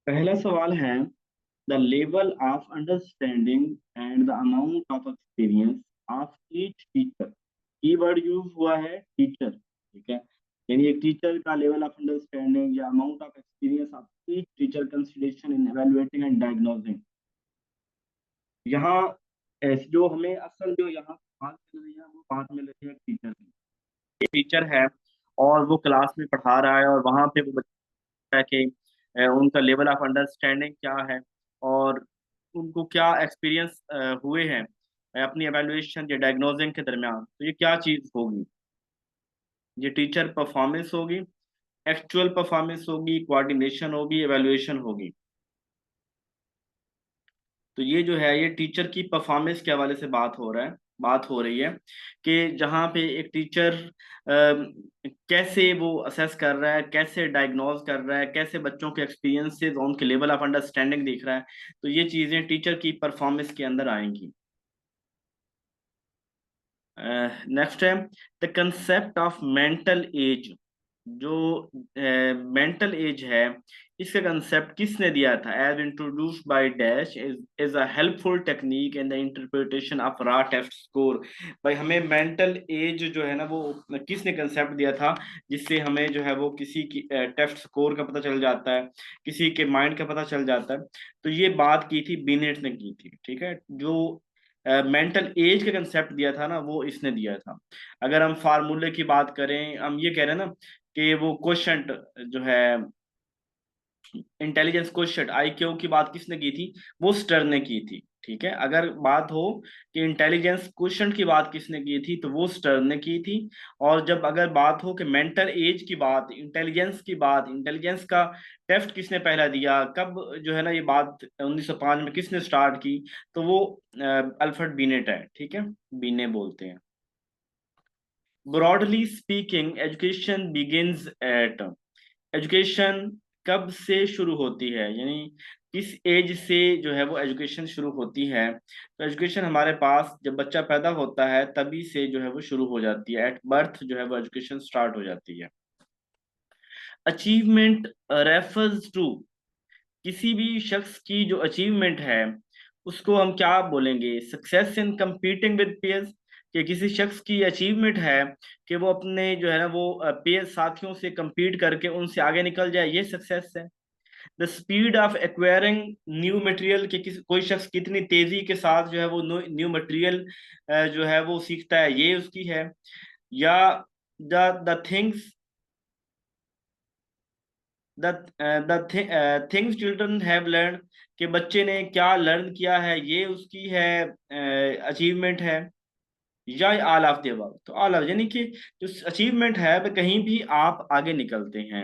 पहला सवाल है, the level of understanding and the amount of experience of each teacher. Keyword use हुआ है टीचर, ठीक है। यानी एक टीचर का लेवल ऑफ अंडरस्टैंडिंग या amount of experience of each teacher consideration in evaluating and diagnosing. यहाँ जो हमें असल जो यहाँ बात मिल रही है वो बात मिल रही है टीचर की। टीचर है और वो क्लास में पढ़ा रहा है और वहां पे वो बच्चा है कि उनका लेवल ऑफ अंडरस्टैंडिंग क्या है और उनको क्या एक्सपीरियंस हुए हैं अपनी एवेलुएशन या डायग्नोजिंग के दरमियान। तो ये क्या चीज़ होगी? ये टीचर परफॉर्मेंस होगी, एक्चुअल परफॉर्मेंस होगी, कोऑर्डिनेशन होगी, एवेलुएशन होगी। तो ये जो है ये टीचर की परफॉर्मेंस के हवाले से बात हो रही है कि जहाँ पे एक टीचर कैसे वो असेस कर रहा है, कैसे डायग्नोज कर रहा है, कैसे बच्चों के एक्सपीरियंसेस और उनके लेवल ऑफ अंडरस्टैंडिंग देख रहा है। तो ये चीज़ें टीचर की परफॉर्मेंस के अंदर आएंगी। नेक्स्ट है the concept of mental age. जो मेंटल एज है इसका कंसेप्ट किसने दिया था? Age introduced by dash is a helpful technique in the interpretation of raw test score. भाई हमें मेंटल एज जो है ना वो किसने कंसेप्ट दिया था जिससे हमें जो है वो किसी की टेस्ट स्कोर का पता चल जाता है, किसी के माइंड का पता चल जाता है। तो ये बात की थी बिनेट ने की थी, ठीक है। जो मेंटल एज का कंसेप्ट दिया था ना वो इसने दिया था। अगर हम फार्मूले की बात करें, हम ये कह रहे हैं ना कि वो क्वेश्चन जो है इंटेलिजेंस क्वेश्चन आईक्यू की बात किसने की थी? वो स्टर ने की थी, ठीक है। अगर बात हो कि इंटेलिजेंस क्वेश्चन की बात किसने की थी तो वो स्टर ने की थी। और जब अगर बात हो कि मेंटल एज की बात, इंटेलिजेंस की बात, इंटेलिजेंस का टेस्ट किसने पहला दिया, कब जो है ना ये बात 1905 में किसने स्टार्ट की, तो वो अल्फ्रेड बीनेट है, ठीक है। बीने बोलते हैं। Broadly speaking education begins at. Education कब से शुरू होती है, यानी किस एज से जो है वो एजुकेशन शुरू होती है? तो एजुकेशन हमारे पास जब बच्चा पैदा होता है तभी से जो है वो शुरू हो जाती है, एट बर्थ जो है वो एजुकेशन स्टार्ट हो जाती है। Achievement refers to. किसी भी शख्स की जो अचीवमेंट है उसको हम क्या बोलेंगे? Success in competing with pairs. कि किसी शख्स की अचीवमेंट है कि वो अपने जो है ना वो पेयर साथियों से compete करके उनसे आगे निकल जाए, ये सक्सेस है। The speed of acquiring new material, कि कोई शख्स कितनी तेजी के साथ जो है वो न्यू मटेरियल जो है वो सीखता है, ये उसकी है। या the things the things children have learn, कि बच्चे ने क्या लर्न किया है, ये उसकी है अचीवमेंट है। या ऑल ऑफ द अबव। तो ऑल ऑफ यानी कि जो अचीवमेंट है वह कहीं भी आप आगे निकलते हैं,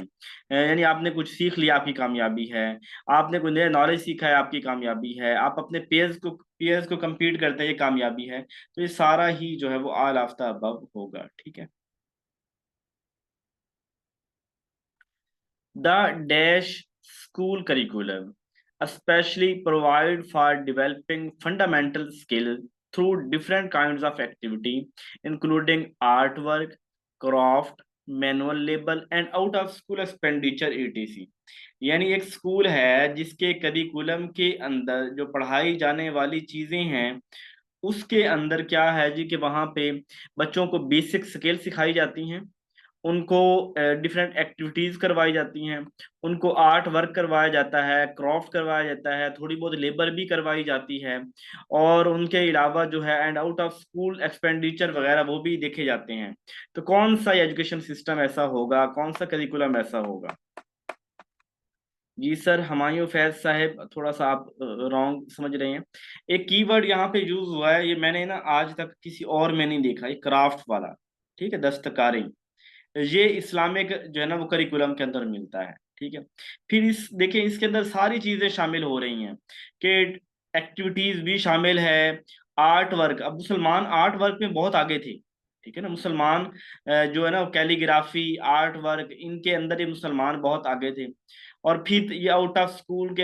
यानी आपने कुछ सीख लिया आपकी कामयाबी है, आपने कोई नया नॉलेज सीखा है आपकी कामयाबी है, आप अपने पेयर्स को compete करते हैं ये कामयाबी है। तो ये सारा ही जो है वो ऑल ऑफ द अबव होगा, ठीक है। The dash school curriculum especially provide for developing fundamental skills through different kinds of activity, including artwork, craft, manual labor, and out of school expenditure etc। यानी एक स्कूल है जिसके curriculum के अंदर जो पढ़ाई जाने वाली चीजें हैं उसके अंदर क्या है जी कि वहाँ पे बच्चों को बेसिक स्किल सिखाई जाती हैं, उनको डिफरेंट एक्टिविटीज करवाई जाती हैं, उनको आर्ट वर्क करवाया जाता है, क्राफ्ट करवाया जाता है, थोड़ी बहुत लेबर भी करवाई जाती है। और उनके अलावा जो है and out of school expenditure वगैरह वो भी देखे जाते हैं। तो कौन सा एजुकेशन सिस्टम ऐसा होगा, कौन सा करिकुलम ऐसा होगा? जी सर, हुमायूं फैज साहब, थोड़ा सा आप रॉन्ग समझ रहे हैं। एक कीवर्ड यहाँ पे यूज हुआ है, ये मैंने ना आज तक किसी और में नहीं देखा, ये क्राफ्ट वाला, ठीक है, दस्तकारी। ये इस्लामिक जो है ना वो करिकुलम के अंदर मिलता है, ठीक है। फिर इस देखिए इसके अंदर सारी चीजें शामिल हो रही हैं कि एक्टिविटीज भी शामिल है, आर्ट वर्क। अब मुसलमान आर्ट वर्क में बहुत आगे थे, ठीक है ना। मुसलमान जो है ना कैलीग्राफी, आर्ट वर्क, इनके अंदर ये मुसलमान बहुत आगे थे। और फिर ये आउट ऑफ स्कूल के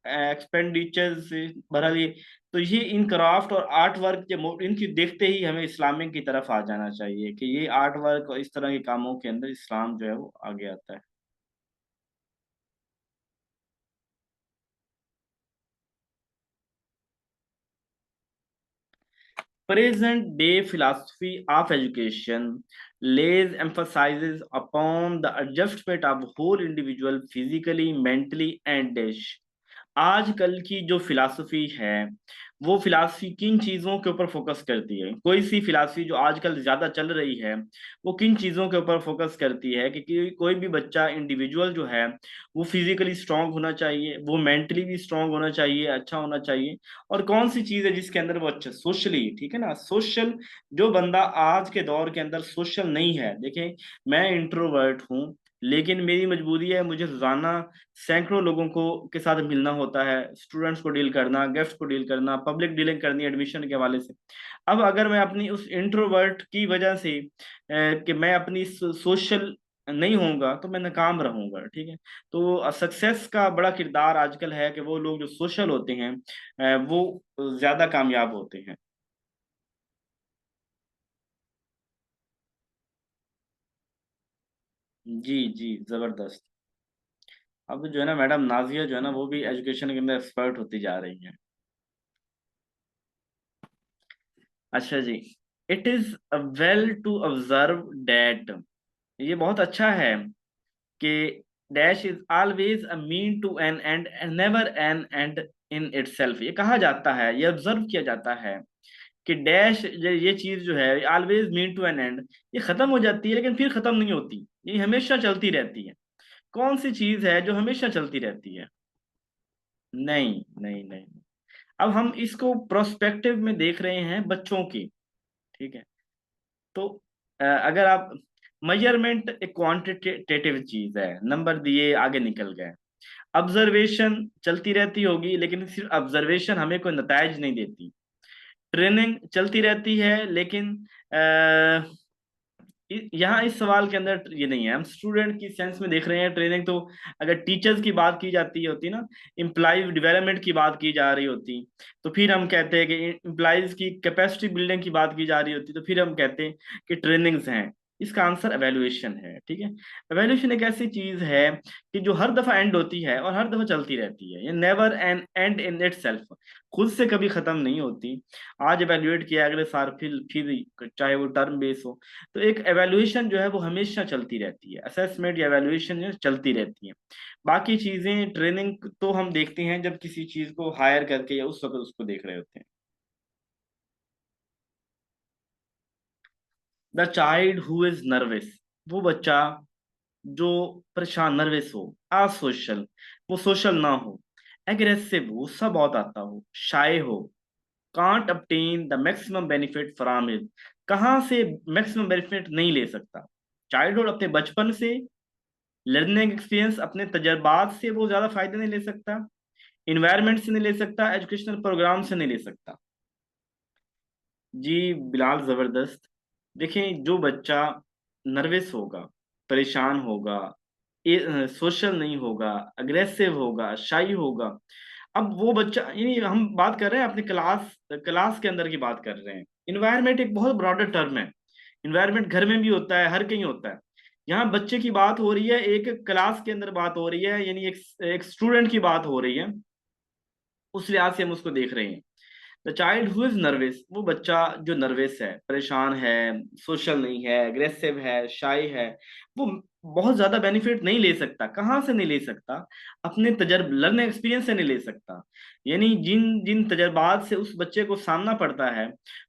एक्सपेंडिचर से भरा ये। तो ये इन क्राफ्ट और आर्ट वर्क के इनकी देखते ही हमें इस्लामिक की तरफ आ जाना चाहिए कि ये आर्ट वर्क और इस तरह के कामों के अंदर इस्लाम जो है वो आगे आता है। Present day philosophy of education lays emphasizes upon the adjustment of whole individual physically, mentally and dash। आजकल की जो फिलॉसफी है वो फिलॉसफी किन चीजों के ऊपर फोकस करती है, कोई सी फिलॉसफी जो आजकल ज्यादा चल रही है वो किन चीजों के ऊपर फोकस करती है कि कोई भी बच्चा इंडिविजुअल जो है वो फिजिकली स्ट्रांग होना चाहिए, वो मेंटली भी स्ट्रांग होना चाहिए, अच्छा होना चाहिए। और कौन सी चीज है जिसके अंदर वो अच्छा सोशली, ठीक है ना, सोशल, जो बंदा आज के दौर के अंदर सोशल नहीं है। देखें, मैं इंट्रोवर्ट हूँ लेकिन मेरी मजबूरी है, मुझे रोजाना सैकड़ों लोगों को के साथ मिलना होता है, स्टूडेंट्स को डील करना, गेस्ट को डील करना, पब्लिक डीलिंग करनी एडमिशन के हवाले से। अब अगर मैं अपनी उस इंट्रोवर्ट की वजह से कि मैं अपनी सोशल नहीं होऊंगा तो मैं नाकाम रहूंगा, ठीक है। तो सक्सेस का बड़ा किरदार आजकल है कि वो लोग जो सोशल होते हैं वो ज्यादा कामयाब होते हैं। जी जी, जबरदस्त। अब जो है ना मैडम नाजिया जो है ना वो भी एजुकेशन के अंदर एक्सपर्ट होती जा रही हैं। अच्छा जी। It is well to observe that, ये बहुत अच्छा है कि dash is always a mean to an end never an end in itself. ये कहा जाता है, ये ऑब्जर्व किया जाता है कि डैश ये चीज जो है always mean to an end, ये खत्म हो जाती है लेकिन फिर खत्म नहीं होती, ये हमेशा चलती रहती है। कौन सी चीज है जो हमेशा चलती रहती है? नहीं नहीं नहीं। अब हम इसको प्रोस्पेक्टिव में देख रहे हैं बच्चों की, ठीक है। तो अगर आप, मेजरमेंट एक क्वांटिटेटिव चीज है, नंबर दिए आगे निकल गए। ऑब्जर्वेशन चलती रहती होगी लेकिन सिर्फ ऑब्जर्वेशन हमें कोई नताइज नहीं देती। ट्रेनिंग चलती रहती है लेकिन यहाँ इस सवाल के अंदर ये नहीं है, हम स्टूडेंट की सेंस में देख रहे हैं ट्रेनिंग तो। अगर टीचर्स की बात की जाती होती ना, इम्प्लाइज डेवलपमेंट की बात की जा रही होती, तो फिर हम कहते हैं कि इम्प्लाइज की कैपेसिटी बिल्डिंग की बात की जा रही होती, तो फिर हम कहते हैं कि ट्रेनिंग्स हैं। इसका आंसर एवेल्युएशन है, ठीक है। एवेल्युएशन एक ऐसी चीज है कि जो हर दफा एंड होती है और हर दफा चलती रहती है, ये never an end in it self, खुद से कभी खत्म नहीं होती। आज एवेल्युएट किया अगले साल फिर चाहे वो टर्म बेस हो। तो एक एवेल्युएशन जो है वो हमेशा चलती रहती है, असेसमेंट या एवेल्युएशन जो है चलती रहती है। बाकी चीजें ट्रेनिंग तो हम देखते हैं जब किसी चीज को हायर करके या उस वक्त उसको देख रहे होते हैं। The child who is nervous, वो बच्चा जो परेशान, नर्वस हो, असोशल, वो सोशल ना हो, एग्रेसिव, गुस्सा बहुत आता हो, शाय हो, can't obtain the maximum benefit from it, कहाँ से मैक्सिमम बेनिफिट नहीं ले सकता। चाइल्डहुड अपने बचपन से, लर्निंग एक्सपीरियंस अपने तजर्बात से वो ज्यादा फायदे नहीं ले सकता, इन्वायरमेंट से नहीं ले सकता, एजुकेशनल प्रोग्राम से नहीं ले सकता। जी बिलाल, जबरदस्त। देखें, जो बच्चा नर्वस होगा, परेशान होगा, सोशल नहीं होगा, अग्रेसिव होगा, शाई होगा, अब वो बच्चा, यानी हम बात कर रहे हैं अपने क्लास क्लास के अंदर की बात कर रहे हैं। इन्वायरमेंट एक बहुत ब्रॉडर टर्म है। इन्वायरमेंट घर में भी होता है, हर कहीं होता है। यहाँ बच्चे की बात हो रही है, एक क्लास के अंदर बात हो रही है, यानी एक स्टूडेंट की बात हो रही है, उस लिहाज से हम उसको देख रहे हैं। The child who is nervous, वो बच्चा जो नर्वस है, परेशान है, सोशल नहीं है, अग्रेसिव है, शाय है, वो बहुत ज्यादा बेनिफिट नहीं ले सकता। कहाँ से नहीं ले सकता? अपने तजर्ब लर्निंग एक्सपीरियंस से नहीं ले सकता। यानी जिन जिन तजर्बात से उस बच्चे को सामना पड़ता है,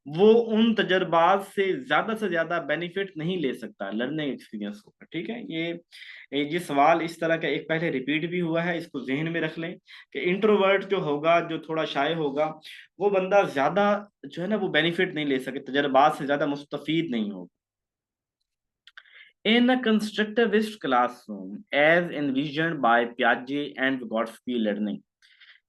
वो उन तजर्बात से ज्यादा बेनिफिट नहीं ले सकता लर्निंग एक्सपीरियंस होकर, ठीक है। ये सवाल इस तरह का एक पहले रिपीट भी हुआ है, इसको जहन में रख लें कि इंट्रोवर्ट जो होगा, जो थोड़ा शाय होगा, वो बंदा ज्यादा जो है ना वो बेनिफिट नहीं ले सके, तजर्बात से ज्यादा मुस्तफीद नहीं होगा। In a constructivist classroom, as envisioned by Piaget and Vygotsky learning,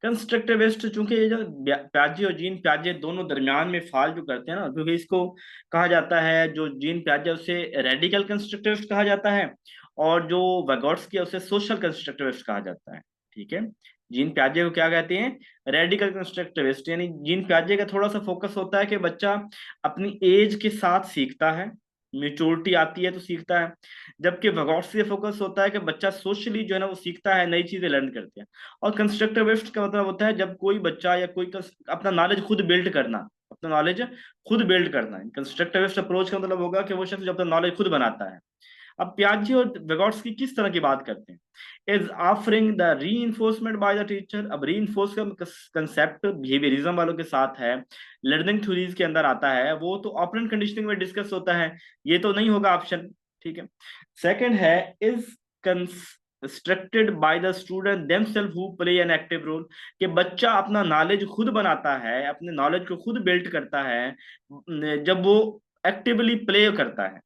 constructivist, चूंकि ये जो प्याजे और जीन प्याजे दोनों दरमियान में फाल जो करते हैं ना, क्योंकि इसको कहा जाता है, जो जीन प्याजे उसे रेडिकल कंस्ट्रक्टिविस्ट कहा जाता है, और जो वैगॉट्स्की है उसे सोशल कंस्ट्रक्टिविस्ट कहा जाता है, ठीक है। जीन प्याजे को क्या कहते हैं? Radical constructivist. यानी जीन प्याजे का थोड़ा सा फोकस होता है कि बच्चा अपनी एज के साथ सीखता है, मेच्योरिटी आती है तो सीखता है। जबकि वैगॉट्स्की का फोकस होता है कि बच्चा सोशली जो है ना वो सीखता है, नई चीजें लर्न करते हैं। और कंस्ट्रक्टिविस्ट का मतलब होता है जब कोई बच्चा या कोई अपना नॉलेज खुद बिल्ड करना, अपना नॉलेज खुद बिल्ड करना है। कंस्ट्रक्टिविस्ट अप्रोच का मतलब होगा कि वो शख्स जो अपना नॉलेज खुद बनाता है। अब पियाजे और वेगोट्स्की किस तरह की बात करते हैं, इज ऑफरिंग द री बाय द टीचर। अब री का कंसेप्ट बिहेवियरिज्म वालों के साथ है, लर्निंग थ्योरीज के अंदर आता है, वो तो ऑपरेंट कंडीशनिंग में डिस्कस होता है, ये तो नहीं होगा ऑप्शन। ठीक है। सेकंड है, is constructed by the student themselves who play an active role, कि बच्चा अपना नॉलेज खुद बनाता है, अपने नॉलेज को खुद बिल्ड करता है जब वो एक्टिवली प्ले करता है।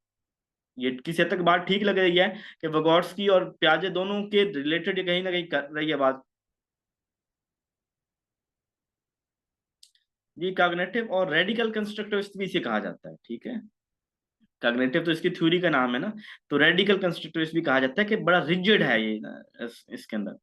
ये किसी हद तक बात ठीक लग रही है कि वगोट्स्की और प्याजे दोनों के रिलेटेड ये कहीं ना कहीं कर रही है बात। ये कॉग्निटिव और रेडिकल कंस्ट्रक्टिविस्ट भी इसे कहा जाता है। ठीक है, कॉग्निटिव तो इसकी थ्योरी का नाम है ना, तो रेडिकल कंस्ट्रक्टिविस्ट भी कहा जाता है कि बड़ा रिजिड है ये इसके अंदर।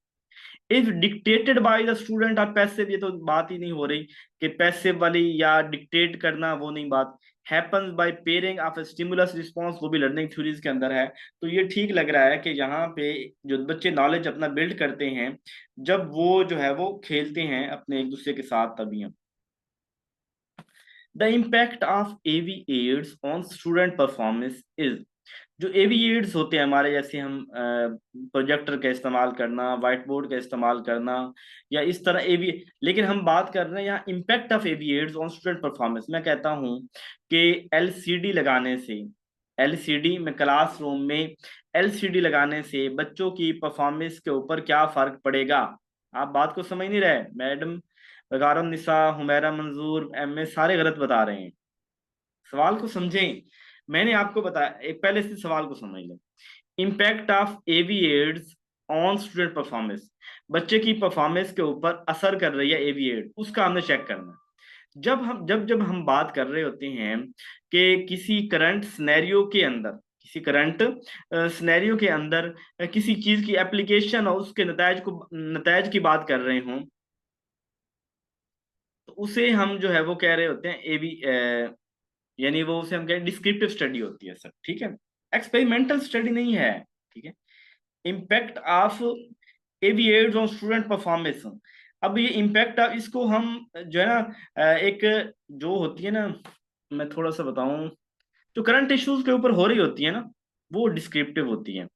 If dictated bye the student और पैसिव, ये तो बात ही नहीं हो रही कि पैसिव वाली या डिक्टेट करना, वो नहीं बात। Happens by pairing of stimulus response, वो भी लर्निंग थ्योरीज के अंदर है। तो ये ठीक लग रहा है कि यहाँ पे जो बच्चे नॉलेज अपना बिल्ड करते हैं जब वो जो है वो खेलते हैं अपने एक दूसरे के साथ, तभी हम। The impact of AV aids on student performance is, जो एविएट्स होते हैं हमारे, जैसे हम प्रोजेक्टर का इस्तेमाल करना, व्हाइट बोर्ड का इस्तेमाल करना, या इस तरह एवी, लेकिन हम बात कर रहे हैं यहाँ impact of aviates on student performance. मैं कहता हूँ कि एलसीडी लगाने से, एलसीडी में क्लासरूम में एलसीडी लगाने से बच्चों की परफॉर्मेंस के ऊपर क्या फर्क पड़ेगा। आप बात को समझ नहीं रहे मैडम, वगारम निसा, हुमैरा मंजूर, एम ए सारे गलत बता रहे हैं। सवाल को समझें, मैंने आपको बताया, एक पहले से सवाल को समझ लें। Impact of aviates on student performance, बच्चे की परफॉर्मेंस के ऊपर असर कर रही है एविएट, उसका हमने चेक करना है। जब हम बात कर रहे होते हैं कि किसी करंट सिनेरियो के अंदर, किसी करंट सिनेरियो के अंदर किसी चीज की एप्लीकेशन और उसके नतायज की बात कर रहे हों, तो उसे हम जो है वो कह रहे होते हैं एवी, यानी वो उसे हम कहें डिस्क्रिप्टिव स्टडी होती है सर। ठीक है, एक्सपेरिमेंटल स्टडी नहीं है। ठीक है। Impact of aviates on student performance, अब ये इम्पैक्ट ऑफ इसको हम जो है ना एक जो होती है ना, मैं थोड़ा सा बताऊं, जो करंट इश्यूज के ऊपर हो रही होती है ना, वो डिस्क्रिप्टिव होती है।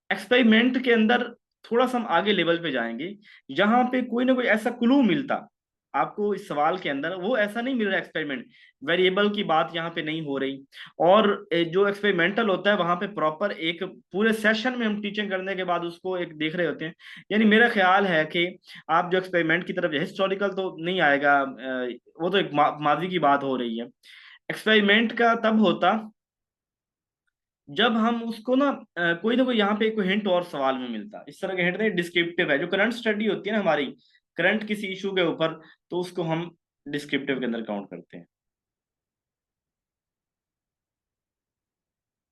एक्सपेरिमेंट के अंदर थोड़ा सा हम आगे लेवल पे जाएंगे, जहां पे कोई ना कोई ऐसा क्लू मिलता आपको इस सवाल के अंदर, वो ऐसा नहीं मिल रहा एक्सपेरिमेंट, वेरिएबल की बात यहाँ पे नहीं हो रही। और जो एक्सपेरिमेंटल होता है वहां पे प्रॉपर एक पूरे सेशन में हम टीचिंग करने के बाद उसको एक देख रहे होते हैं। यानी मेरा ख्याल है कि आप जो एक्सपेरिमेंट की तरफ, हिस्टोरिकल तो नहीं आएगा, वो तो एक माजी की बात हो रही है। एक्सपेरिमेंट का तब होता जब हम उसको कोई ना कोई यहाँ पे कोई हिंट और सवाल में मिलता, इस तरह के हिंट नहीं, डिस्क्रिप्टिव है। जो करंट स्टडी होती है ना हमारी, करंट किसी इशू के ऊपर, तो उसको हम डिस्क्रिप्टिव के अंदर काउंट करते हैं।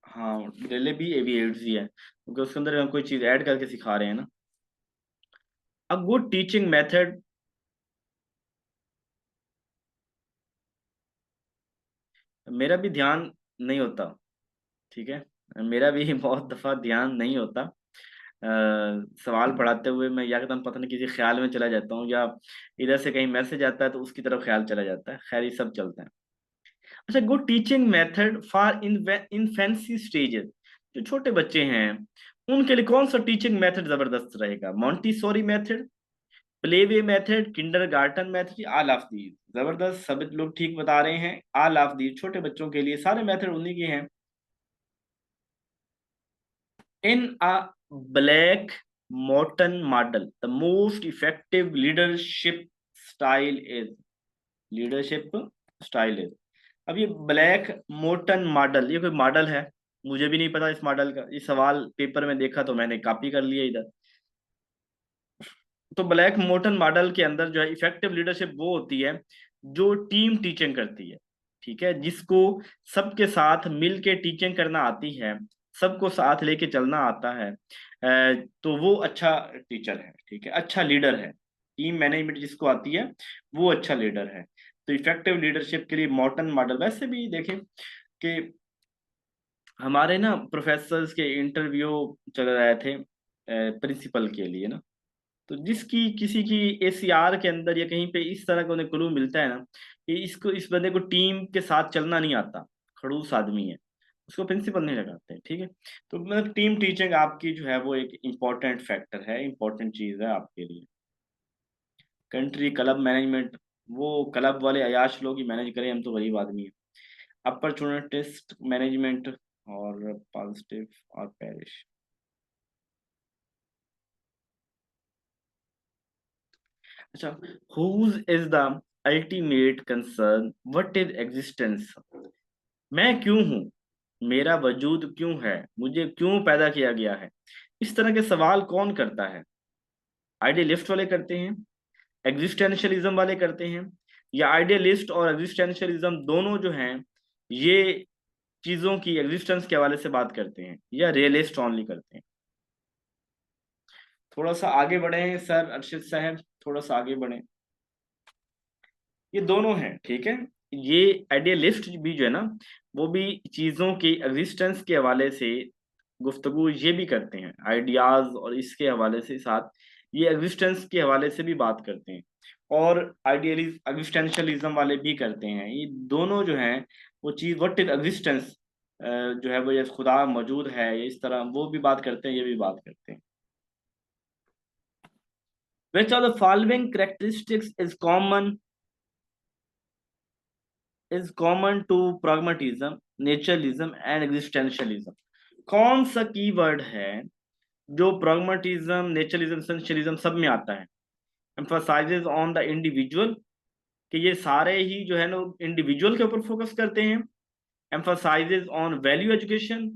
हाँ, रिले भी एविएट्स ही है, क्योंकि उसके अंदर हम कोई चीज ऐड करके सिखा रहे हैं ना। अ गुड टीचिंग मेथड, मेरा भी ध्यान नहीं होता। ठीक है, मेरा भी बहुत दफा ध्यान नहीं होता। सवाल पढ़ाते हुए मैं एकदम पता नहीं किसी ख्याल में चला जाता हूँ, या इधर से कहीं मैसेज आता है तो उसकी तरफ ख्याल चला जाता है। खैर, ये सब चलता है। अच्छा, good teaching method for infancy stages, जो छोटे बच्चे हैं उनके लिए कौन सा टीचिंग मेथड जबरदस्त रहेगा? Montessori method, playway method, kindergarten method, all of these? जबरदस्त, सब लोग ठीक बता रहे हैं। ऑल ऑफ दीज छोटे बच्चों के लिए, सारे मेथड उन्हीं के हैं। In a Black Mountain model, the most effective leadership style is। अब ये ब्लैक मोटन मॉडल, ये कोई मॉडल है? मुझे भी नहीं पता इस मॉडल का, ये सवाल पेपर में देखा तो मैंने कॉपी कर लिया इधर। तो ब्लैक मोटन मॉडल के अंदर जो है इफेक्टिव लीडरशिप वो होती है जो टीम टीचिंग करती है। ठीक है, जिसको सबके साथ मिल के टीचिंग करना आती है, सबको साथ लेके चलना आता है, तो वो अच्छा टीचर है। ठीक है, अच्छा लीडर है। टीम मैनेजमेंट जिसको आती है वो अच्छा लीडर है। तो इफेक्टिव लीडरशिप के लिए मॉर्टन मॉडल, वैसे भी देखें कि हमारे ना प्रोफेसर्स के इंटरव्यू चल रहे थे प्रिंसिपल के लिए ना, तो जिसकी किसी की एसीआर के अंदर या कहीं पे इस तरह का उन्हें क्लू मिलता है ना कि इसको, इस बंदे को टीम के साथ चलना नहीं आता, खड़ूस आदमी है, उसको प्रिंसिपल नहीं लगाते, ठीक है। तो मतलब टीम टीचिंग आपकी जो है वो एक इम्पोर्टेंट फैक्टर है, इम्पोर्टेंट चीज है आपके लिए। कंट्री क्लब मैनेजमेंट, वो क्लब वाले अयाश लोग ही मैनेज करें, हम तो गरीब आदमी है। अपॉर्चुनिटिस्ट मैनेजमेंट और पॉजिटिव और पेरिश। अच्छा, whose is the ultimate concern, what is existence, मैं क्यों हूँ, मेरा वजूद क्यों है, मुझे क्यों पैदा किया गया है, इस तरह के सवाल कौन करता है? आइडियलिस्ट वाले करते हैं, एग्जिस्टेंशियलिज्म वाले करते हैं, या आइडियलिस्ट और एग्जिस्टेंशियलिज्म दोनों जो हैं ये चीजों की एग्जिस्टेंस के हवाले से बात करते हैं, या रियलिस्ट ओनली करते हैं? थोड़ा सा आगे बढ़े हैं सर अर्शिद साहब, थोड़ा सा आगे बढ़े। ये दोनों हैं, ठीक है। ये आइडियलिस्ट भी जो है ना, वो भी चीजों की एग्जिस्टेंस के हवाले से गुफ्तगू ये भी करते हैं, आइडियाज और इसके हवाले से साथ ये एग्जिस्टेंस के हवाले से भी बात करते हैं, और आइडियलिज्म एग्जिस्टेंशियलिज्म वाले भी करते हैं। ये दोनों जो हैं वो चीज व्हाट इज एग्जिस्टेंस जो है वो, ये खुदा मौजूद है, ये इस तरह वो भी बात करते हैं, ये भी बात करते हैं। Which of the following characteristics is common to pragmatism, naturalism and existentialism? कौन सा कीवर्ड है जो pragmatism, naturalism, essentialism सब में आता है? emphasizes on the individual, कि ये सारे ही जो है ना इंडिविजुअल के ऊपर फोकस करते हैं। emphasizes on value education,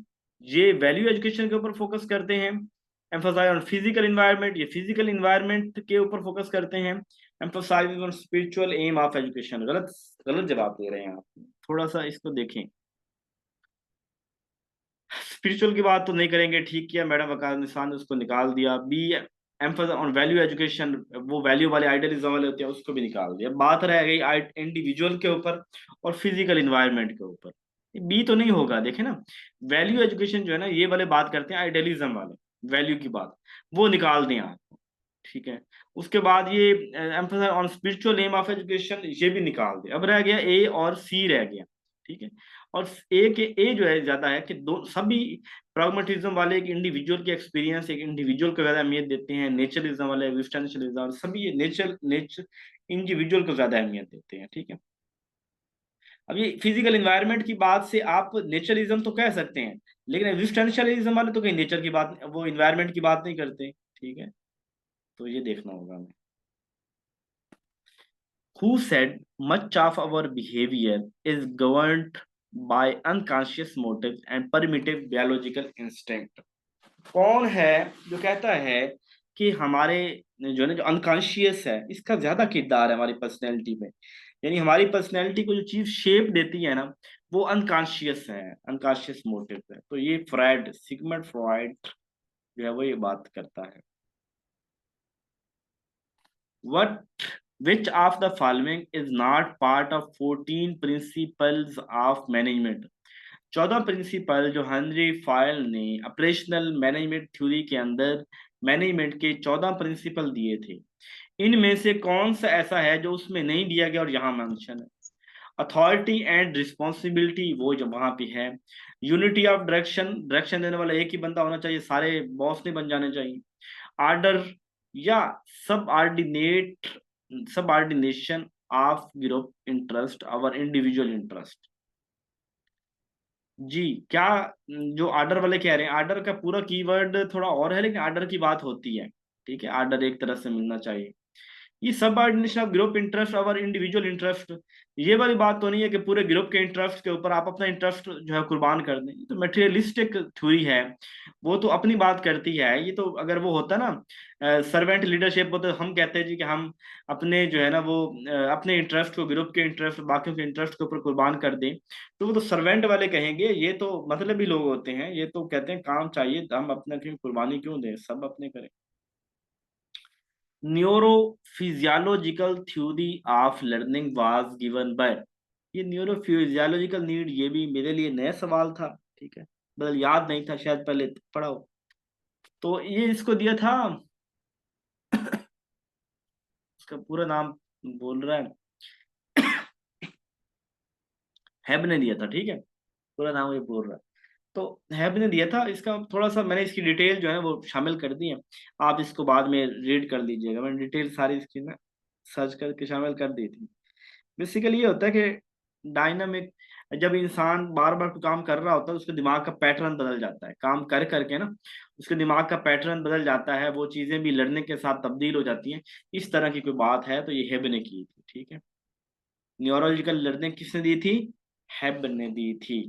ये वैल्यू एजुकेशन के ऊपर फोकस करते हैं। emphasize on physical environment, ये फिजिकल इन्वायरमेंट के ऊपर फोकस करते हैं। emphasizes on spiritual aim of education, गलत गलत जवाब दे रहे हैं आप, थोड़ा सा इसको देखें। स्पिरिचुअल की बात तो नहीं करेंगे, ठीक किया मैडम वकार निशान ने उसको निकाल दिया। Be emphasis on value education, वो वैल्यू वाले आइडियलिज्म वाले होते हैं, उसको भी निकाल दिया। बात रह गई इंडिविजुअल के ऊपर और फिजिकल इन्वायरमेंट के ऊपर, बी तो नहीं होगा, देखे ना। वैल्यू एजुकेशन जो है ना, ये वाले बात करते हैं आइडियलिज्म वाले, वैल्यू की बात, वो निकाल दें आप, ठीक है। उसके बाद ये emphasise on spiritual aim of education, ये भी निकाल दे। अब रह गया ए और सी रह गया, ठीक है। और ए के ए जो है ज्यादा है कि दो सभी प्रैग्मेटिज्म वाले एक इंडिविजुअल के एक्सपीरियंस, एक इंडिविजुअल को ज्यादा अहमियत देते हैं, नेचरलिज्म वाले एग्जिस्टेंशियलिज्म सभी नेचर इंडिविजुअल को ज्यादा अहमियत देते हैं, ठीक है। अब ये फिजिकल एनवायरनमेंट की बात से आप नेचरलिज्म तो कह सकते हैं, लेकिन एग्जिस्टेंशियलिज्म वाले तो कहीं नेचर की बात, वो इन्वायरमेंट की बात नहीं करते, ठीक है। तो ये देखना होगा हमें। Who said much of our behavior is governed by unconscious motives and primitive biological instinct? कौन है जो कहता है कि हमारे जो है ना, जो अनकॉन्शियस है, इसका ज्यादा किरदार है हमारी पर्सनैलिटी में, यानी हमारी पर्सनैलिटी को जो चीज शेप देती है ना, वो अनकॉन्शियस है, अनकॉन्शियस मोटिव है। तो ये फ्राइड, सिगमंड फ्रॉइड जो है वो ये बात करता है। What which of the following is not part of 14 principles of management? 14 principal जो हेनरी फायल ने ऑपरेशनल मैनेजमेंट थ्योरी के अंदर मैनेजमेंट के 14 प्रिंसिपल दिए थे, इनमें से कौन सा ऐसा है जो उसमें नहीं दिया गया और यहाँ मेंशन है? अथॉरिटी एंड रिस्पॉन्सिबिलिटी, वो जो वहां पे है। यूनिटी ऑफ डायरेक्शन, डायरेक्शन देने वाला एक ही बंदा होना चाहिए, सारे बॉस नहीं बन जाने चाहिए। आर्डर, या सब सबऑर्डिनेशन ऑफ ग्रुप इंटरेस्ट और इंडिविजुअल इंटरेस्ट। जी, क्या जो आर्डर वाले कह रहे हैं, आर्डर का पूरा कीवर्ड थोड़ा और है, लेकिन आर्डर की बात होती है, ठीक है। आर्डर एक तरह से मिलना चाहिए। ये सबऑर्डिनेशन ऑफ ग्रुप इंटरेस्ट और इंडिविजुअल इंटरेस्ट, ये वाली बात तो नहीं है कि पूरे ग्रुप के इंटरेस्ट के ऊपर आप अपना इंटरेस्ट जो है कुर्बान कर दें, ये तो मटेरियलिस्टिक थ्योरी है, वो तो अपनी बात करती है। ये तो अगर वो होता ना सर्वेंट लीडरशिप, वो तो हम कहते हैं जी कि हम अपने जो है ना वो अपने इंटरेस्ट को ग्रुप के इंटरेस्ट, बाकियों के इंटरेस्ट के ऊपर कुर्बान कर दें, तो वो तो सर्वेंट वाले कहेंगे। ये तो मतलब ही लोग होते हैं, ये तो कहते हैं काम चाहिए, हम अपना क्यों कुर्बानी क्यों दें, सब अपने करें। Neurophysiological theory of learning was given by, ये न्यूरोफिजियोलॉजिकल नीड, ये भी मेरे लिए नया सवाल था, ठीक है, मतलब याद नहीं था, शायद पहले पढ़ा हो। तो ये इसको दिया था उसका पूरा नाम बोल रहा है, हैब ने दिया था, ठीक है, पूरा नाम ये बोल रहा है। तो हैब ने दिया था, इसका थोड़ा सा मैंने इसकी डिटेल जो है वो शामिल कर दी है। आप इसको बाद में रीड कर लीजिएगा, मैंने डिटेल सारी इसकी ना सर्च करके शामिल कर दी थी। बेसिकली ये होता है कि डायनामिक, जब इंसान बार बार कोई काम कर रहा होता है उसके दिमाग का पैटर्न बदल जाता है, काम कर करके ना उसके दिमाग का पैटर्न बदल जाता है, वो चीजें भी लर्निंग के साथ तब्दील हो जाती हैं। इस तरह की कोई बात है तो ये हेब ने की थी, ठीक है। न्यूरोलॉजिकल लर्निंग किसने दी थी? हेब ने दी थी।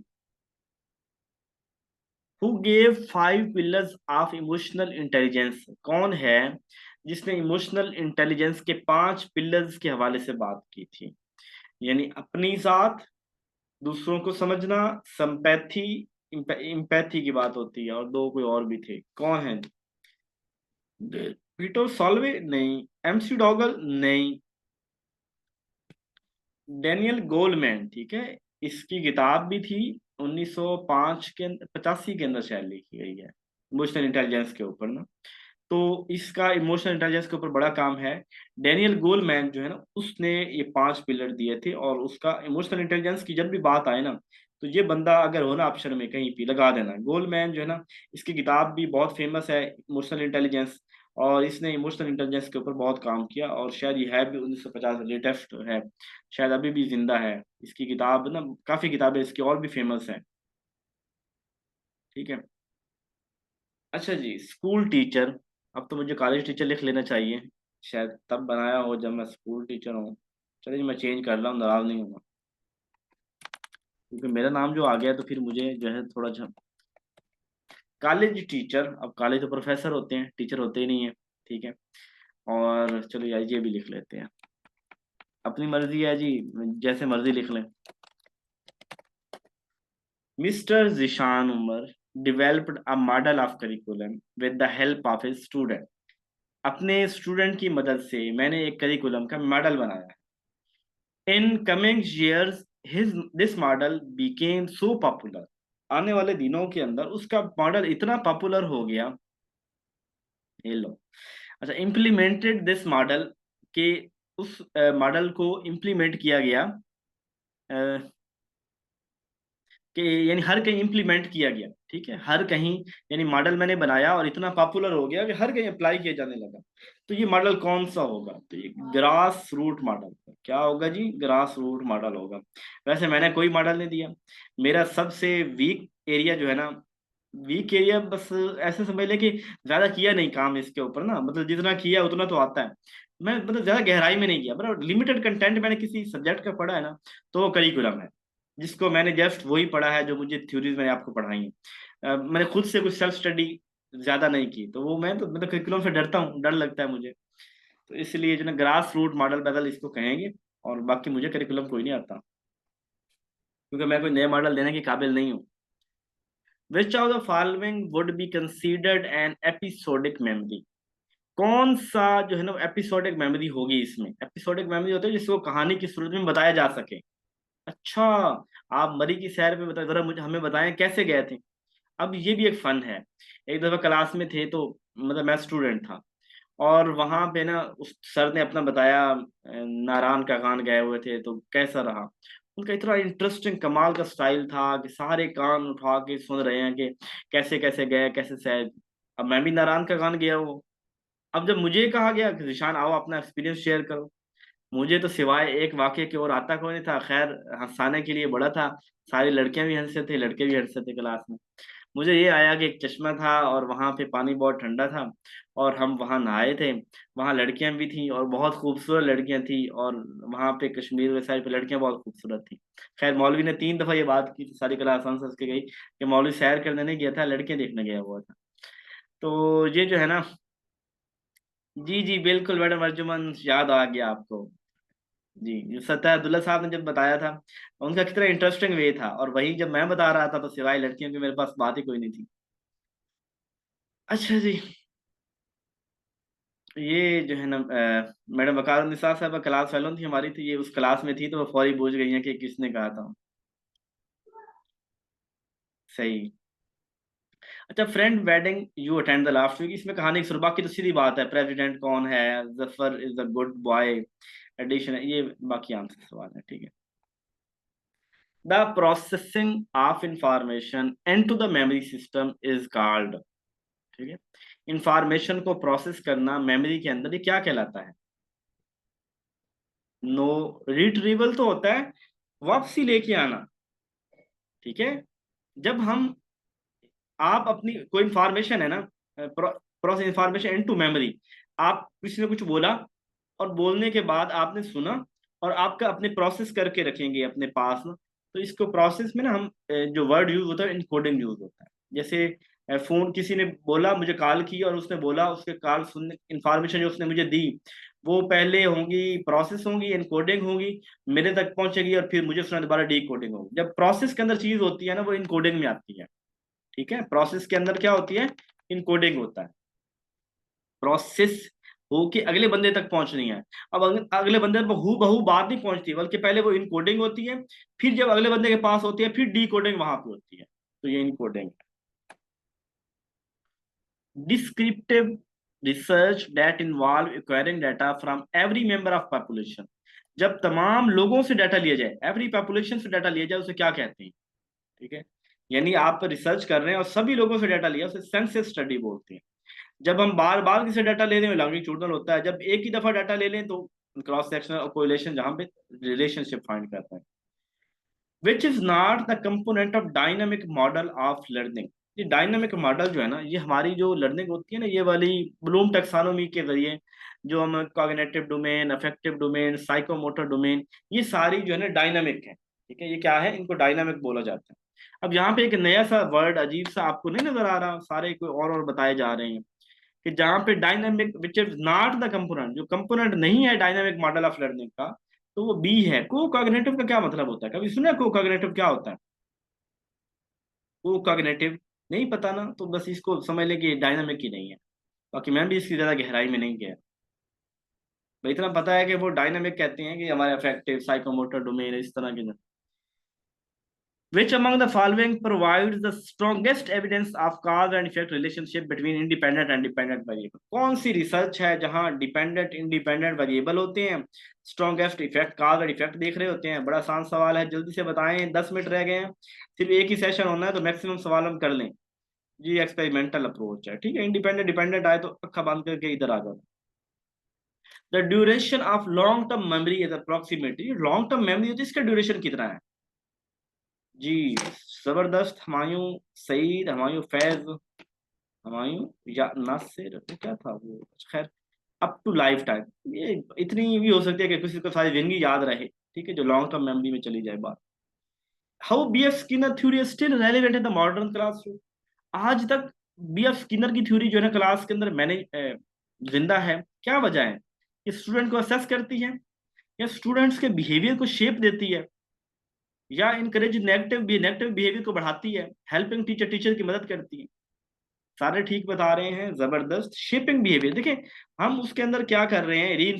Who gave 5 pillars of emotional intelligence? कौन है जिसने इमोशनल इंटेलिजेंस के 5 पिलर्स के हवाले से बात की थी? यानी अपनी जात, दूसरों को समझना, संपैथी, इम्पैथी की बात होती है, और दो कोई और भी थे, कौन है? पीटर सॉल्वे नहीं, एमसी डॉगल नहीं, डेनियल गोलमैन, ठीक है। इसकी किताब भी थी, 1905 के 85 के अंदर शायद लिखी गई है, इमोशनल इंटेलिजेंस के ऊपर ना। तो इसका इमोशनल इंटेलिजेंस के ऊपर बड़ा काम है। डेनियल गोलमैन जो है ना, उसने ये 5 पिलर दिए थे, और उसका इमोशनल इंटेलिजेंस की जब भी बात आए ना, तो ये बंदा अगर हो ना ऑप्शन में कहीं भी लगा देना, गोलमैन जो है ना, इसकी किताब भी बहुत फेमस है, इमोशनल इंटेलिजेंस। और इसने इमोशनल इंटेलिजेंस के ऊपर बहुत काम किया, और शायद ये है भी 1950 लेटेस्ट है, शायद अभी भी जिंदा है। इसकी किताब ना, काफी किताबें इसकी और भी फेमस है, ठीक है। अच्छा जी, स्कूल टीचर। अब तो मुझे कॉलेज टीचर लिख लेना चाहिए, शायद तब बनाया हो जब मैं स्कूल टीचर हूँ। चलिए मैं चेंज कर रहा हूँ, नाराज नहीं हूँ, क्योंकि मेरा नाम जो आ गया तो फिर मुझे जो है थोड़ा कॉलेज टीचर, अब कॉलेज तो प्रोफेसर होते हैं, टीचर होते ही नहीं है, ठीक है। और चलो यार ये भी लिख लेते हैं, अपनी मर्जी है जी, जैसे मर्जी लिख लें। Mister Zeeshan Umar developed a model of curriculum with the help of his student। अपने स्टूडेंट की मदद से मैंने एक करिकुलम का मॉडल बनाया। In coming years his this model became so popular। आने वाले दिनों के अंदर उसका मॉडल इतना पॉपुलर हो गया, ये लो। अच्छा, इम्प्लीमेंटेड दिस मॉडल के, उस मॉडल को इम्प्लीमेंट किया गया, कि यानी हर कहीं इम्प्लीमेंट किया गया, ठीक है, हर कहीं। यानी मॉडल मैंने बनाया और इतना पॉपुलर हो गया कि हर कहीं अप्लाई किया जाने लगा। तो ये मॉडल कौन सा होगा? तो ये ग्रास रूट मॉडल। क्या होगा जी? ग्रास रूट मॉडल होगा। वैसे मैंने कोई मॉडल नहीं दिया, मेरा सबसे वीक एरिया जो है ना, वीक एरिया बस ऐसे समझ लें कि ज्यादा किया नहीं काम इसके ऊपर ना, मतलब जितना किया उतना तो आता है। मैं मतलब ज्यादा गहराई में नहीं किया, मतलब लिमिटेड कंटेंट मैंने किसी सब्जेक्ट का पढ़ा है ना, तो वो करिकुलम है, जिसको मैंने जस्ट वही पढ़ा है जो मुझे थ्योरीज मैंने आपको पढ़ाई है। मैंने खुद से कुछ सेल्फ स्टडी ज्यादा नहीं की, तो वो मैं तो मतलब करिकुलम से डरता हूँ, डर लगता है मुझे। तो इसलिए जो ना ग्रास रूट मॉडल बदल इसको कहेंगे। और बाकी मुझे करिकुलम कोई नहीं आता, क्योंकि मैं कोई नए मॉडल देने के काबिल नहीं हूँ। Which of the following would be considered an episodic memory? कौन सा जो है ना एपिसोडिक मेमोरी होगी? इसमें एपिसोडिक मेमोरी होती है जिसको कहानी की सूरत में बताया जा सके। अच्छा, आप मरी की सैर पे बता, जरा मुझे हमें बताएं कैसे गए थे। अब ये भी एक फन है। एक दफा क्लास में थे, तो मतलब मैं स्टूडेंट था, और वहां पे ना उस सर ने अपना बताया, नारायण का कान गए हुए थे, तो कैसा रहा। उनका इतना इंटरेस्टिंग कमाल का स्टाइल था कि सारे कान उठा के सुन रहे हैं कि कैसे कैसे गए, कैसे सैर। अब मैं भी नारायण का कान गया हूँ। अब जब मुझे कहा गया कि निशान आओ अपना एक्सपीरियंस शेयर करो, मुझे तो सिवाय एक वाक्य के और आता कोई नहीं था। खैर, हंसाने के लिए बड़ा था, सारी लड़कियां भी हंसे थे, लड़के भी हंसे थे क्लास में। मुझे ये आया कि एक चश्मा था और वहां पे पानी बहुत ठंडा था, और हम वहां नहाए थे। वहां लड़कियां भी थी और बहुत खूबसूरत लड़कियां थी, और वहां पे कश्मीर के साइड पे लड़कियां बहुत खूबसूरत थी। खैर, मौलवी ने 3 दफा ये बात की थी, सारी क्लास हंस हंस के गई कि मौलवी सैर करने नहीं गया था, लड़कियां देखने गया हुआ था। तो ये जो है ना, जी जी बिल्कुल मैडम अर्जुमन, याद आ गया आपको। जी, जो सत्या अब्दुल्ला साहब ने जब बताया था, उनका कितना इंटरेस्टिंग वे था, और वही जब मैं बता रहा था तो सिवाय लड़कियों के मेरे पास बात ही कोई नहीं थी। अच्छा जी, ये जो है ना मैडम वकार निसार साहब क्लास फेलो थी हमारी, तो ये उस क्लास में थी, तो वो फौरी पूछ गई हैं कि किसने कहा था। सही। अच्छा, friend wedding you attend the last week, इसमें कहानी की शुरू, बाकी तो सीधी बात है, प्रेसिडेंट कौन है, Zafar is the good boy, addition है, ये बाकी आंसर सवाल है, ठीक है। The processing of information into the memory system is called, ठीक है। इंफॉर्मेशन को प्रोसेस करना मेमोरी के अंदर, ये क्या कहलाता है? नो, रिट्रीवल तो होता है वापसी लेके आना, ठीक है। जब हम, आप अपनी कोई इंफॉर्मेशन है ना, प्रोसेस इंफॉर्मेशन इनटू मेमोरी, आप किसी ने कुछ बोला और बोलने के बाद आपने सुना और आपका अपने प्रोसेस करके रखेंगे अपने पास ना, तो इसको प्रोसेस में ना हम जो वर्ड यूज होता है इनकोडिंग यूज होता है। जैसे फोन किसी ने बोला, मुझे कॉल की और उसने बोला, उसके कॉल सुनने इंफॉर्मेशन जो उसने मुझे दी, वो पहले होंगी प्रोसेस होंगी, इनकोडिंग होगी, मेरे तक पहुंचेगी और फिर मुझे सुना दोबारा डी कोडिंग होगी। जब प्रोसेस के अंदर चीज होती है ना, वो इनकोडिंग में आती है, ठीक है। प्रोसेस के अंदर क्या होती है? इनकोडिंग होता है। प्रोसेस हो के अगले बंदे तक पहुंचनी है। अब अगले बंदे पर हु बहू बात नहीं पहुंचती, बल्कि पहले वो इनकोडिंग होती है, फिर जब अगले बंदे के पास होती है, फिर डी कोडिंग वहां पे होती है, तो ये encoding. Descriptive research that involve acquiring data from every member of population, जब तमाम लोगों से डाटा लिया जाए, एवरी पॉपुलेशन से डाटा लिया जाए, उसे क्या कहते हैं? ठीक है, यानी आप रिसर्च कर रहे हैं और सभी लोगों से डाटा लिया, उसे सेंसस स्टडी बोलते हैं। जब हम बार बार किसी डाटा ले रहे हैं, लॉन्गिट्यूडनल होता है। जब एक ही दफा डाटा ले लें तो क्रॉस सेक्शनल और कोरिलेशन, जहां पे रिलेशनशिप फाइंड करते हैं। विच is not the component of dynamic model of learning, ये डायनामिक मॉडल जो है ना, ये हमारी जो लर्निंग होती है ना, ये वाली ब्लूम टेक्सोनोमी के जरिए, जो हम cognitive domain, affective domain, psychomotor domain, ये सारी जो है ना डायनामिक है, ठीक है। ये क्या है? इनको डायनामिक बोला जाता है। अब यहाँ पे एक नया सा वर्ड अजीब सा आपको नहीं नजर आ रहा? सारे कोई और बताए जा रहे हैं कि जहाँ पे dynamic which is not the component, जो कंपोनेंट नहीं है डायनामिक मॉडल ऑफ लर्निंग का, तो वो बी है। को कॉग्निटिव का क्या मतलब होता है? कभी सुना को कॉग्निटिव क्या होता है? को कॉग्निटिव नहीं पता ना, तो बस इसको समझ लें कि डायनामिक ही नहीं है। बाकी मैं भी इसकी ज्यादा गहराई में नहीं गया, भाई इतना पता है कि वो डायनामिक कहते हैं कि हमारे अफेक्टिव साइकोमोटर डोमेन इस तरह के। Which among the following provides the strongest evidence of cause and effect relationship between independent and dependent variable? कौन सी रिसर्च है जहां डिपेंडेंट इंडिपेंडेंट वेरिएबल होते हैं, स्ट्रॉन्गेस्ट इफेक्ट, काज और इफेक्ट देख रहे होते हैं? बड़ा आसान सवाल है, जल्दी से बताएं, 10 मिनट रह गए हैं, सिर्फ एक ही सेशन होना है, तो मैक्सिमम सवाल हम कर लें। जी एक्सपेरिमेंटल अप्रोच है, ठीक है। इंडिपेंडेंट डिपेंडेंट आए तो अक्खा बंद करके इधर आ जाओ। The duration of long term memory is approximately, long term memory होती है, इसका ड्यूरेशन कितना है? जी, जबरदस्त, हुमायूं सईद, हुमायूं फैज, हुमायूं या नासिर, वो क्या था वो, खैर, अप टू लाइफ टाइम, ये इतनी भी हो सकती है कि किसी को सारी जिंदगी याद रहे, ठीक है, जो लॉन्ग टर्म मेमोरी में चली जाए बात। How BF Skinner theory is still relevant in the modern classroom, आज तक बीएफ स्किनर की थ्योरी जो है ना क्लास के अंदर मैंने जिंदा है। क्या वजह है? ये स्टूडेंट को असेस करती है, या स्टूडेंट्स के बिहेवियर को शेप देती है, या इनकरेज नेगेटिव बिहेवियर को बढ़ाती है, हेल्पिंग टीचर, टीचर की मदद करती है। सारे ठीक बता रहे हैं, जबरदस्त। शेपिंग बिहेवियर, देखिए हम उसके अंदर क्या कर रहे हैं, री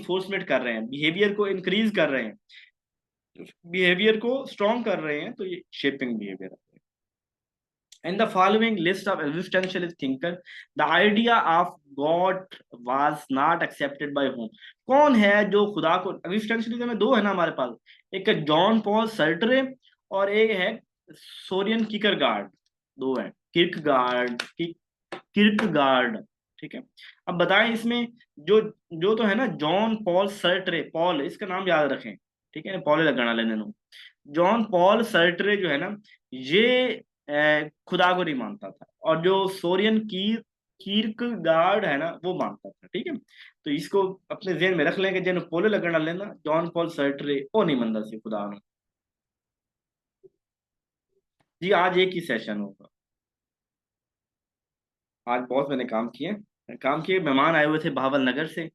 कर रहे हैं, बिहेवियर को इंक्रीज कर रहे हैं, बिहेवियर को स्ट्रॉन्ग कर रहे हैं, तो ये शेपिंग बिहेवियर है। In the following list of existentialist thinkers, the idea of God was not accepted by whom? कौन है जो खुदा को, एग्जिस्टेंशियलिज्म में दो है ना हमारे पास, एक है जॉन पॉल सर्ट्रे और एक है सोरियन किरकेगार्ड, दो है, किरकेगार्ड किरकेगार्ड, ठीक है। अब बताएं इसमें जो जो तो है ना जॉन पॉल सर्ट्रे, पॉल इसका नाम याद रखें, ठीक है, पॉल लगाना लेने नो। जॉन पॉल सर्ट्रे जो है ना, ये खुदा को नहीं मानता था, और जो सोरियन कीरकेगार्ड है ना, वो मानता था, ठीक है। तो इसको अपने जेहन में रख लेंगे, जिन पोले लगना लेना, जॉन पॉल सर्ट्रे वो नहीं मानता सी खुदा में। जी आज एक ही सेशन होगा, आज बहुत मैंने काम किए, मेहमान आए हुए थे भावल नगर से,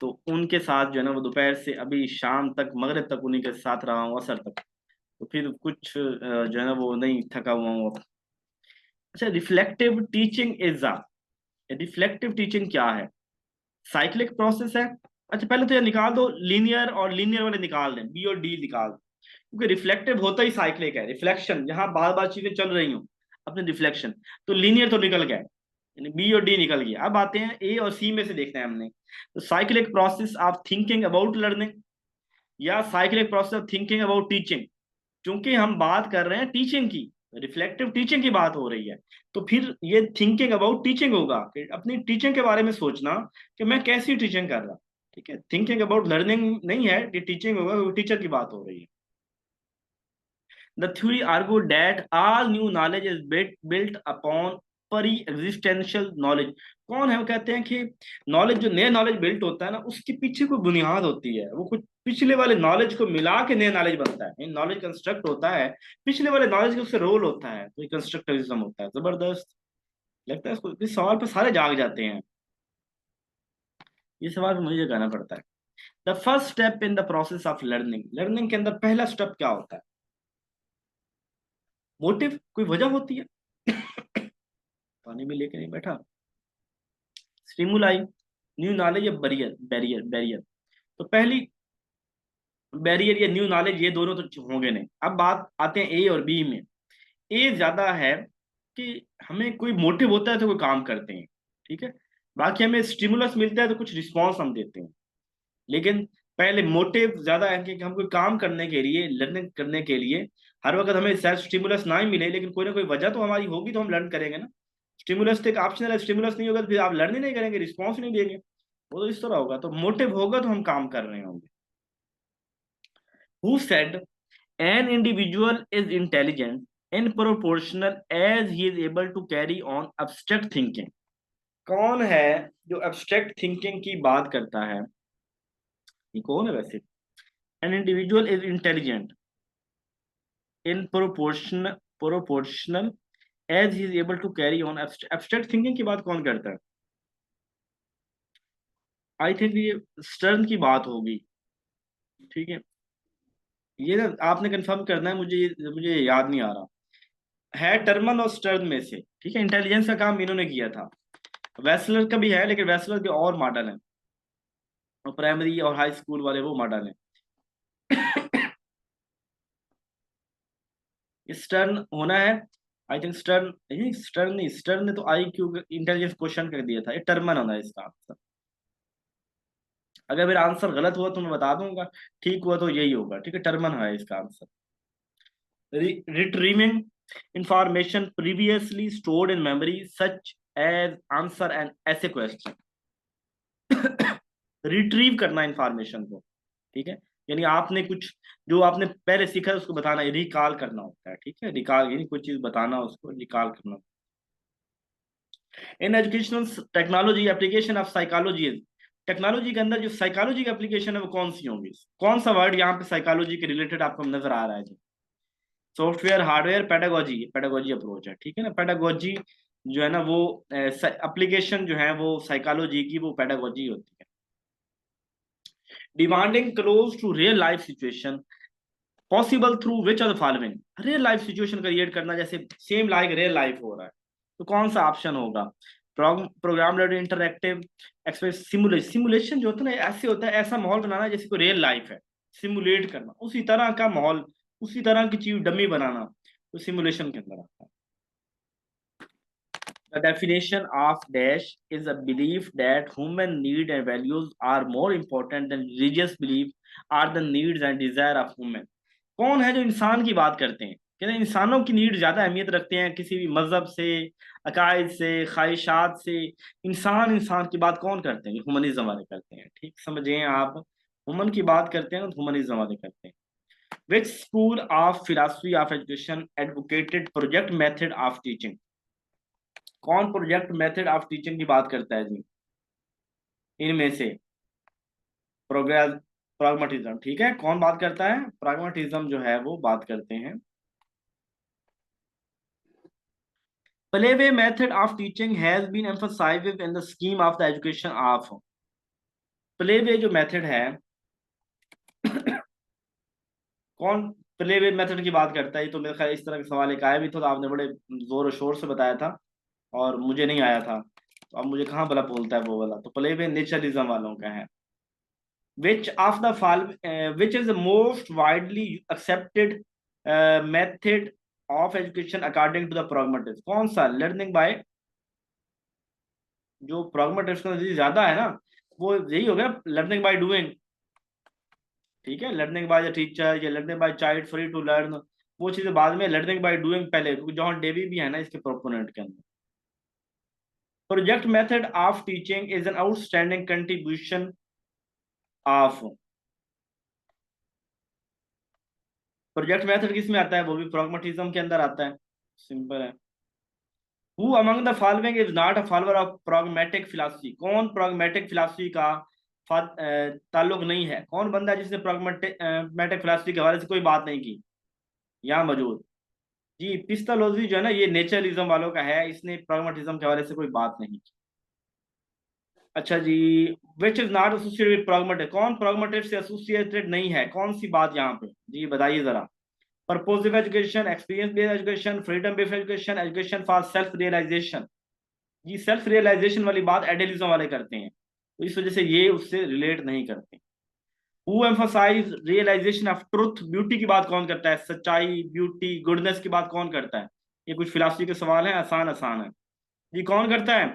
तो उनके साथ जो है ना वो दोपहर से अभी शाम तक, मगरिब तक उन्हीं के साथ रहा हूँ, असर तक, तो फिर कुछ जो है ना वो नहीं थका हुआ हूँ अब। अच्छा, reflective teaching is a, reflective teaching क्या है? साइक्लिक प्रोसेस है। अच्छा पहले तो ये निकाल दो, लीनियर और लीनियर वाले निकाल दें, बी और डी निकाल दें, क्योंकि रिफ्लेक्टिव होता ही साइक्लिक है, रिफ्लेक्शन जहां बार बार चीजें चल रही हूँ, अपने रिफ्लेक्शन। तो लीनियर तो निकल गया, यानी बी और डी निकल गया। अब आते हैं ए और सी में से देखते हैं हमने। तो cyclic process of thinking about learning या cyclic process of thinking about teaching. क्योंकि हम बात कर रहे हैं टीचिंग की, रिफ्लेक्टिव टीचिंग की बात हो रही है, तो फिर ये थिंकिंग अबाउट टीचिंग होगा कि अपनी टीचिंग के बारे में सोचना कि मैं कैसी टीचिंग कर रहा। ठीक है, थिंकिंग अबाउट लर्निंग नहीं है, ये टीचिंग होगा क्योंकि टीचर की बात हो रही है। The theory argued that all new knowledge is built upon pre-existential knowledge। कौन है वो कहते हैं कि नॉलेज, जो नया नॉलेज बिल्ट होता है ना, उसके पीछे कोई बुनियाद होती है, वो कुछ पिछले वाले नॉलेज को मिला के नया नॉलेज बनता है। नॉलेज कंस्ट्रक्ट होता है, पिछले वाले नॉलेज के उससे रोल होता है, तो कंस्ट्रक्टिविज्म होता है। जबरदस्त लगता है इसको, इस सवाल पे सारे जाग जाते हैं। ये सवाल मुझे कहना पड़ता है। The first step in the process of learning, learning के अंदर पहला स्टेप क्या होता है? मोटिव, कोई वजह होती है। पानी में लेके नहीं बैठा। स्टिमुलाई, न्यू नॉलेज या बैरियर, बैरियर। तो पहली बैरियर या न्यू नॉलेज, ये दोनों तो होंगे नहीं। अब बात आते हैं ए और बी में। ए ज्यादा है कि हमें कोई मोटिव होता है तो कोई काम करते हैं, ठीक है। बाकी हमें स्टिमुलस मिलता है तो कुछ रिस्पॉन्स हम देते हैं। लेकिन पहले मोटिव ज्यादा है कि हम कोई काम करने के लिए, लर्निंग करने के लिए, हर वक्त हमें सेल्फ स्टिमुलस ना ही मिले, लेकिन कोई ना कोई वजह तो हमारी होगी, तो हम लर्न करेंगे ना। स्टिमुलस तो एक ऑप्शनल है, स्टिमुलस नहीं होगा तो फिर आप लर्न ही नहीं करेंगे, रिस्पॉन्स नहीं देंगे। वो तो इस तरह होगा, तो मोटिव होगा तो हम काम कर रहे होंगे। Who said an individual is intelligent in proportional as he is able to carry on abstract thinking. कौन है जो एब्स्ट्रैक्ट थिंकिंग की बात करता है? ये कौन है वैसे? An individual is intelligent in proportional as he is able to carry on abstract thinking की बात कौन करता है? आई थिंक ये स्टर्न की बात होगी। ठीक है, ये ना आपने कंफर्म करना है, मुझे याद नहीं आ रहा है, टर्मन और स्टर्न में से। ठीक है, इंटेलिजेंस का काम इन्होंने किया था। वेस्लर का भी है, लेकिन वेस्लर के और मॉडल हैं, और प्राइमरी और हाई स्कूल वाले वो मॉडल हैं। स्टर्न होना है, आई थिंक स्टर्न, नहीं स्टर्न नहीं, स्टर्न ने तो आई क्यू इंटेलिजेंस क्वेश्चन कर दिया था, ये टर्मन होना है इसका आंसर। अगर मेरा आंसर गलत हुआ तो मैं बता दूंगा, ठीक हुआ तो यही होगा। ठीक है, टर्मन है इसका answer. Retrieving information previously stored in memory such as answer and ऐसे क्वेश्चन। रिट्रीव करना इंफॉर्मेशन को, ठीक है, यानी आपने कुछ जो आपने पहले सीखा है उसको बताना, रिकॉल करना होता है। ठीक है, रिकॉल यानी कोई चीज बताना, उसको रिकॉल करना। In educational technology application of psychology, technology के अंदर जो साइकोलॉजी की एप्लीकेशन है वो कौन सी होंगी? कौन सा वर्ड यहाँ पे साइकोलॉजी के रिलेटेड आपको नजर आ रहा है जी? Software, hardware, pedagogy, pedagogy approach है। ठीक है ना, पेडागोजी जो है ना वो एप्लीकेशन जो है वो साइकोलॉजी की, वो पेडागोजी होती है। Demanding close to real life situation possible through which are the following. Real life situation create करना, जैसे सेम लाइक रियल लाइफ हो रहा है, तो कौन सा ऑप्शन होगा? Programme led interactive express simulation, simulation जो होता है ना, ऐसे होता है, ऐसा माहौल बनाना जैसे कोई रियल लाइफ है, सिमुलेट करना उसी तरह का माहौल, उसी तरह की चीज डमी बनाना, तो सिमुलेशन के अंदर आता है। The definition of dash is a belief that human need and values are more important than religious belief are the needs and desire of human। कौन है जो इंसान की बात करते हैं? कहते हैं इंसानों की नीड ज्यादा अहमियत रखते हैं किसी भी मजहब से, अकायद से, ख्वाहिशात से। इंसान इंसान की बात कौन करते हैं? ह्यूमनिज्म वाले करते हैं। ठीक समझे आप, ह्यूमन की बात करते हैं तो ह्यूमनिज्म वाले करते हैं। Which school of philosophy of education advocated project method of teaching? कौन प्रोजेक्ट मेथड ऑफ टीचिंग की बात करता है जी इनमें से? Progress, pragmatism. ठीक है, कौन बात करता है? प्रैग्मेटिज्म जो है वो बात करते हैं। Playway method of teaching has been emphasised in the scheme of the education of. Playway जो मेथड है, कौन प्लेवे मेथड की बात करता है? ये तो मेरे ख्याल इस तरह का सवाल एक आया भी था, तो आपने बड़े जोर और शोर से बताया था और मुझे नहीं आया था, तो अब मुझे कहाँ भला बोलता है वो वाला? तो प्लेवे नेचरलिज्म वालों का है। Which of the which is the most widely accepted method of education according to the pragmatist, कौन सा? लर्निंग बाय, जो प्रॉग्मेटिस्ट का नतीजा ज्यादा है ना, वो यही हो गया लर्निंग बाय डूइंग। ठीक है, लर्निंग बाय द टीचर या learning by child free to learn, वो चीजें बाद में, लर्निंग बाय डूइंग पहले, क्योंकि जॉन डेवी भी है ना इसके प्रोपोनेंट के अंदर। Project method of teaching is an outstanding contribution of, project method किस में आता है? वो भी प्रॉग्मेटिज्म के अंदर आता है, सिंपल है। Who among the following is not a follower of pragmatic philosophy, कौन प्रॉग्मेटिक फिलॉसफी का ताल्लुक नहीं है? कौन बंदा है जिसने प्रॉग्मेटिक फिलॉसफी के हवाले से कोई बात नहीं की यहाँ मौजूद? जी, पिस्टोलॉजी जो है ना, ये नेचरलिज्म वालों का है, इसने प्रॉग्मेटिज्म के हवाले से कोई बात नहीं की। अच्छा जी, which is not associated with pragmatic, कौन प्रॉग्मेटिक से एसोसिएटेड नहीं है? कौन सी बात यहाँ पे जी बताइए जरा। Purposive education, experience based education, freedom based education, education for self realisation. ये सेल्फ रियलाइजेशन वाली बात एडेलिज्म वाले करते हैं, तो इस वजह से ये उससे रिलेट नहीं करते। Who emphasise realisation of truth, beauty की बात कौन करता है? सच्चाई, ब्यूटी, गुडनेस की बात कौन करता है? ये कुछ फिलॉसफी के सवाल हैं, आसान आसान है। ये कौन करता है?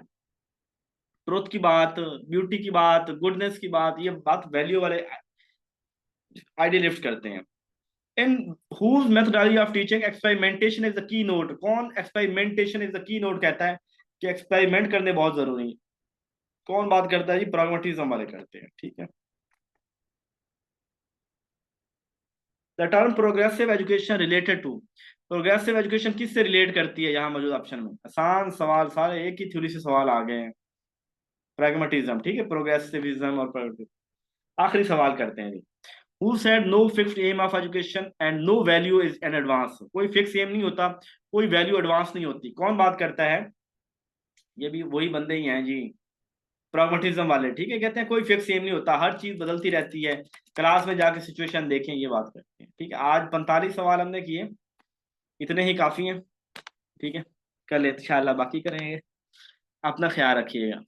ट्रुथ की बात, ब्यूटी की बात, गुडनेस की बात, ये बात वैल्यू वाले आइडियलिस्ट करते हैं। इन whose methodology of teaching experimentation is the key note, कौन experimentation is the key note कहता है कि एक्सपेरिमेंट करने बहुत जरूरी है? कौन बात करता है जी? प्रैग्मेटिज्म वाले करते हैं, ठीक है। The term progressive education related to, progressive education किससे रिलेट करती है यहाँ मौजूद ऑप्शन में? आसान सवाल, सारे एक ही थ्योरी से सवाल आ गए हैं। प्रैग्मेटिज्म, ठीक है, प्रोग्रेसिविज्म और आखिरी सवाल करते हैं जी। Who said no fixed aim of education and no value is an advance, कोई फिक्स एम नहीं होता, कोई वैल्यू एडवांस नहीं होती, कौन बात करता है? ये भी वही बंदे ही हैं जी, प्रॉग्मेटिज्म वाले, ठीक है। कहते हैं कोई फिक्स एम नहीं होता, हर चीज बदलती रहती है, क्लास में जाके सिचुएशन देखें, ये बात करते हैं, ठीक है। आज 45 सवाल हमने किए, इतने ही काफी हैं, ठीक है। कल इंशाल्लाह बाकी करेंगे। अपना ख्याल रखिएगा।